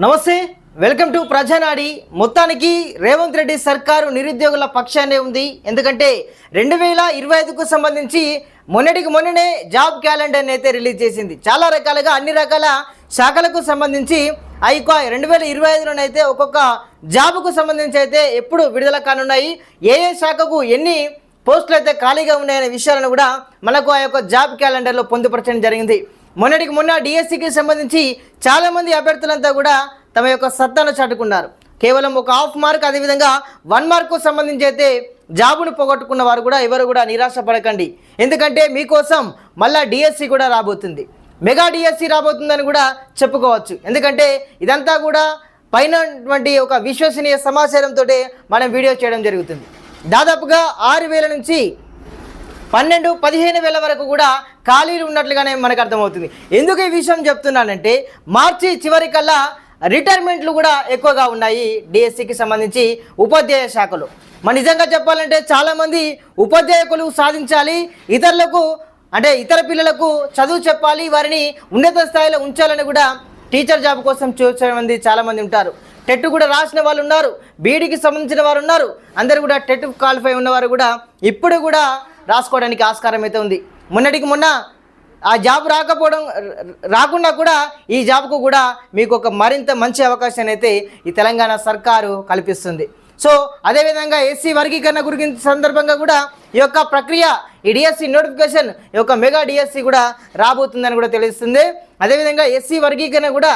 నమస్తే, welcome to ప్రజానాడి. మొత్తానికి రేవంత్ రెడ్డి సర్కారు నిరుద్యోగుల పక్షానే ఉంది. ఎందుకంటే 2025కు సంబంధించి మొన్ననే జాబ్ క్యాలెండర్ని అయితే రిలీజ్ చేసింది. చాలా రకాలుగా అన్ని రకాల శాఖలకు సంబంధించి 2025లోనైతే ఒక్కొక్క జాబ్కు సంబంధించి అయితే ఎప్పుడు విడుదల కానున్నాయి, ఏ శాఖకు ఎన్ని పోస్టులు అయితే ఖాళీగా ఉన్నాయనే విషయాలను కూడా మనకు ఆ యొక్క జాబ్ క్యాలెండర్లో పొందుపరచడం జరిగింది. మొన్న డిఎస్సికి సంబంధించి చాలామంది అభ్యర్థులంతా కూడా తమ యొక్క సత్తాను చాటుకున్నారు. కేవలం ఒక హాఫ్ మార్క్, అదేవిధంగా 1 మార్కు సంబంధించి అయితే జాబును పోగొట్టుకున్న వారు కూడా ఎవరు కూడా నిరాశపడకండి. ఎందుకంటే మీకోసం మళ్ళా డిఎస్సి కూడా రాబోతుంది, మెగా డిఎస్సి రాబోతుందని కూడా చెప్పుకోవచ్చు. ఎందుకంటే ఇదంతా కూడా పైనటువంటి ఒక విశ్వసనీయ సమాచారంతో మనం వీడియో చేయడం జరుగుతుంది. దాదాపుగా 6,000 నుంచి 12-15,000 వరకు కూడా ఖాళీలు ఉన్నట్లుగానే మనకు అర్థమవుతుంది. ఎందుకు ఈ విషయం చెప్తున్నానంటే మార్చి చివరి కల్లా రిటైర్మెంట్లు కూడా ఎక్కువగా ఉన్నాయి డిఎస్సికి సంబంధించి ఉపాధ్యాయ శాఖలో. మరి నిజంగా చెప్పాలంటే చాలామంది ఉపాధ్యాయులు సాధించాలి, ఇతరులకు అంటే ఇతర పిల్లలకు చదువు చెప్పాలి, వారిని ఉన్నత స్థాయిలో ఉంచాలని కూడా టీచర్ జాబ్ కోసం చూసే మంది చాలామంది ఉంటారు. టెట్ కూడా రాసిన వాళ్ళు ఉన్నారు, బీఈడీకి సంబంధించిన వారు ఉన్నారు, అందరూ కూడా టెట్ క్వాలిఫై ఉన్నవారు కూడా ఇప్పుడు కూడా రాసుకోవడానికి ఆస్కారం అయితే ఉంది. మొన్న ఆ జాబ్ రాకుండా కూడా ఈ జాబ్కు కూడా మీకు ఒక మరింత మంచి అవకాశాన్ని అయితే ఈ తెలంగాణ సర్కారు కల్పిస్తుంది. సో అదేవిధంగా ఎస్సీ వర్గీకరణ గురించి సందర్భంగా కూడా ఈ యొక్క ప్రక్రియ, ఈ డిఎస్సి నోటిఫికేషన్, ఈ యొక్క మెగా డిఎస్సి కూడా రాబోతుందని కూడా తెలుస్తుంది. అదేవిధంగా ఎస్సీ వర్గీకరణ కూడా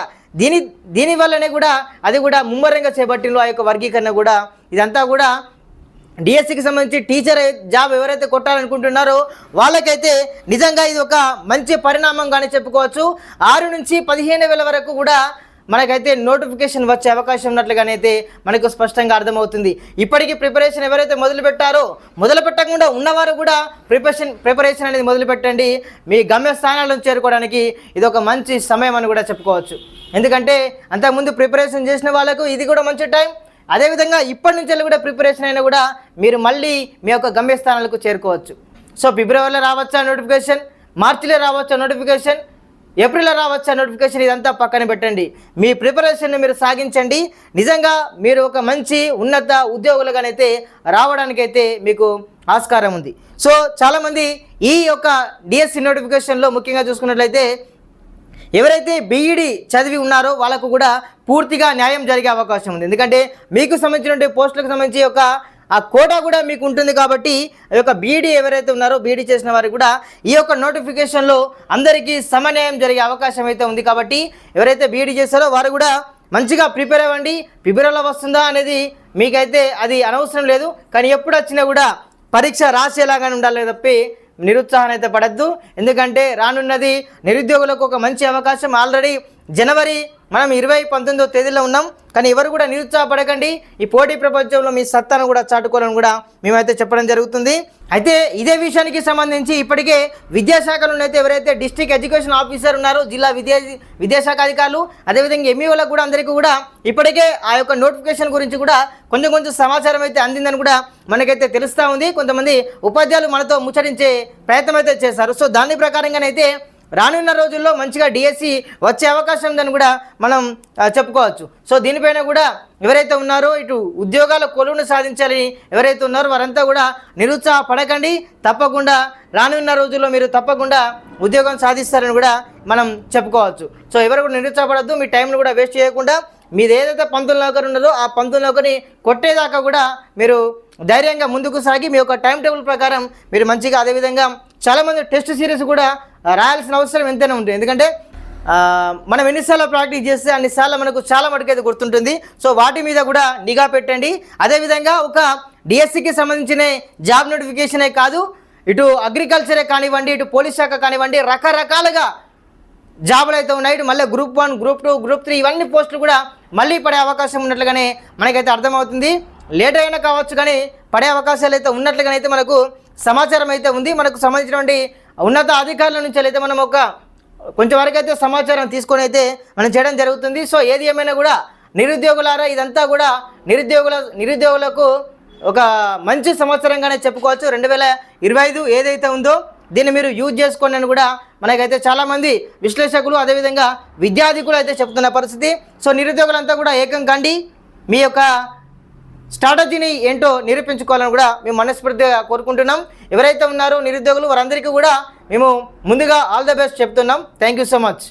దీని వల్లనే కూడా అది కూడా ముమ్మరంగా చేపట్టిన ఆ యొక్క వర్గీకరణ కూడా ఇదంతా కూడా డిఎస్సికి సంబంధించి టీచర్ జాబ్ ఎవరైతే కొట్టాలనుకుంటున్నారో వాళ్ళకైతే నిజంగా ఇది ఒక మంచి పరిణామంగానే చెప్పుకోవచ్చు. 6 నుంచి 15,000 వరకు కూడా మనకైతే నోటిఫికేషన్ వచ్చే అవకాశం ఉన్నట్లుగానే అయితే మనకు స్పష్టంగా అర్థమవుతుంది. ఇప్పటికీ ప్రిపరేషన్ ఎవరైతే మొదలు పెట్టకుండా ఉన్నవారు కూడా ప్రిపరేషన్ అనేది మొదలుపెట్టండి. మీ గమ్యస్థానాలను చేరుకోవడానికి ఇది ఒక మంచి సమయం అని కూడా చెప్పుకోవచ్చు. ఎందుకంటే అంతకుముందు ప్రిపరేషన్ చేసిన వాళ్ళకు ఇది కూడా మంచి టైం. అదేవిధంగా ఇప్పటి నుంచి కూడా ప్రిపరేషన్ అయినా కూడా మీరు మళ్ళీ మీ యొక్క గమ్యస్థానాలకు చేరుకోవచ్చు. సో ఫిబ్రవరిలో రావచ్చా నోటిఫికేషన్, మార్చిలో రావచ్చా నోటిఫికేషన్, ఏప్రిల్లో రావచ్చా నోటిఫికేషన్, ఇదంతా పక్కన పెట్టండి. మీ ప్రిపరేషన్ని మీరు సాగించండి. నిజంగా మీరు ఒక మంచి ఉన్నత ఉద్యోగులుగానైతే రావడానికైతే మీకు ఆస్కారం ఉంది. సో చాలామంది ఈ యొక్క డిఎస్సి నోటిఫికేషన్లో ముఖ్యంగా చూసుకున్నట్లయితే ఎవరైతే బీఈడీ చదివి ఉన్నారో వాళ్ళకు కూడా పూర్తిగా న్యాయం జరిగే అవకాశం ఉంది. ఎందుకంటే మీకు సంబంధించిన పోస్టులకు సంబంధించి ఒక ఆ కోటా కూడా మీకు ఉంటుంది. కాబట్టి ఈ యొక్క బీఈడీ ఎవరైతే ఉన్నారో బీఈడీ చేసిన వారికి కూడా ఈ యొక్క నోటిఫికేషన్లో అందరికీ సమన్యాయం జరిగే అవకాశం అయితే ఉంది. కాబట్టి ఎవరైతే బీఈడీ చేస్తారో వారు కూడా మంచిగా ప్రిపేర్ అవ్వండి. ఫిబ్రవరిలో వస్తుందా అనేది మీకైతే అది అనవసరం లేదు, కానీ ఎప్పుడు వచ్చినా కూడా పరీక్ష రాసేలాగానే ఉండాలి తప్పి నిరుత్సాహం అయితే పడద్దు. ఎందుకంటే రానున్నది నిరుద్యోగులకు ఒక మంచి అవకాశం. ఆల్రెడీ జనవరి మనం 19వ తేదీలో ఉన్నాం, కానీ ఎవరు కూడా నిరుత్సాహపడకండి. ఈ పోటీ ప్రపంచంలో మీ సత్తాను కూడా చాటుకోవాలని కూడా మేమైతే చెప్పడం జరుగుతుంది. అయితే ఇదే విషయానికి సంబంధించి ఇప్పటికే విద్యాశాఖలో అయితే ఎవరైతే డిస్ట్రిక్ట్ ఎడ్యుకేషన్ ఆఫీసర్ ఉన్నారో జిల్లా విద్యాశాఖ అధికారులు, అదేవిధంగా ఎంఈఓలకు కూడా అందరికీ కూడా ఇప్పటికే ఆ యొక్క నోటిఫికేషన్ గురించి కూడా కొంచెం సమాచారం అయితే అందిందని కూడా మనకైతే తెలుస్తూ ఉంది. కొంతమంది ఉపాధ్యాయులు మనతో ముచ్చరించే ప్రయత్నం అయితే చేశారు. సో దాని ప్రకారంగానైతే రానున్న రోజుల్లో మంచిగా డిఎస్సి వచ్చే అవకాశం ఉందని కూడా మనం చెప్పుకోవచ్చు. సో దీనిపైన కూడా ఎవరైతే ఉన్నారో ఇటు ఉద్యోగాల కొలువును సాధించాలని ఎవరైతే ఉన్నారో వారంతా కూడా నిరుత్సాహపడకండి. తప్పకుండా రానున్న రోజుల్లో మీరు తప్పకుండా ఉద్యోగం సాధిస్తారని కూడా మనం చెప్పుకోవచ్చు. సో ఎవరు కూడా నిరుత్సాహపడద్దు. మీ టైంను కూడా వేస్ట్ చేయకుండా మీది ఏదైతే పంతుల నౌకరు ఉన్నదో ఆ పంతుల నౌకరిని కొట్టేదాకా కూడా మీరు ధైర్యంగా ముందుకు సాగి మీ యొక్క టైం టేబుల్ ప్రకారం మీరు మంచిగా, అదేవిధంగా చాలామంది టెస్ట్ సిరీస్ కూడా రాయాల్సిన అవసరం ఎంతైనా ఉంటుంది. ఎందుకంటే మనం ఎన్నిసార్లు ప్రాక్టీస్ చేస్తే అన్నిసార్లు మనకు చాలా మటుకైతే గుర్తుంటుంది. సో వాటి మీద కూడా నిఘా పెట్టండి. అదేవిధంగా ఒక డిఎస్సికి సంబంధించిన జాబ్ నోటిఫికేషనే కాదు, ఇటు అగ్రికల్చరే కానివ్వండి, ఇటు పోలీస్ శాఖ కానివ్వండి, రకరకాలుగా జాబులు అయితే ఉన్నాయి. ఇటు మళ్ళీ గ్రూప్ 1, గ్రూప్ 2, గ్రూప్ 3 ఇవన్నీ పోస్టులు కూడా మళ్ళీ పడే అవకాశం ఉన్నట్లుగానే మనకైతే అర్థమవుతుంది. లేట్ అయినా కావచ్చు, కానీ పడే అవకాశాలు అయితే ఉన్నట్లుగానైతే మనకు సమాచారం అయితే ఉంది. మనకు సంబంధించినటువంటి ఉన్నత అధికారుల నుంచి అయితే మనం ఒక కొంచెం వరకు అయితే సమాచారం తీసుకొని అయితే మనం చేయడం జరుగుతుంది. సో ఏది ఏమైనా కూడా నిరుద్యోగులారా, ఇదంతా కూడా నిరుద్యోగులకు ఒక మంచి సంవత్సరంగానే చెప్పుకోవచ్చు. 2025 ఏదైతే ఉందో దీన్ని మీరు యూజ్ చేసుకోండి అని కూడా మనకైతే చాలామంది విశ్లేషకులు అదేవిధంగా విద్యార్థికులు అయితే చెప్తున్న పరిస్థితి. సో నిరుద్యోగులంతా కూడా ఏకం కండి, మీ యొక్క స్ట్రాటజీని ఏంటో నిరూపించుకోవాలని కూడా మేము మనస్ఫూర్తిగా కోరుకుంటున్నాం. ఎవరైతే ఉన్నారో నిరుద్యోగులు వారందరికీ కూడా మేము ముందుగా ఆల్ ద బెస్ట్ చెప్తున్నాం. Thank you so much.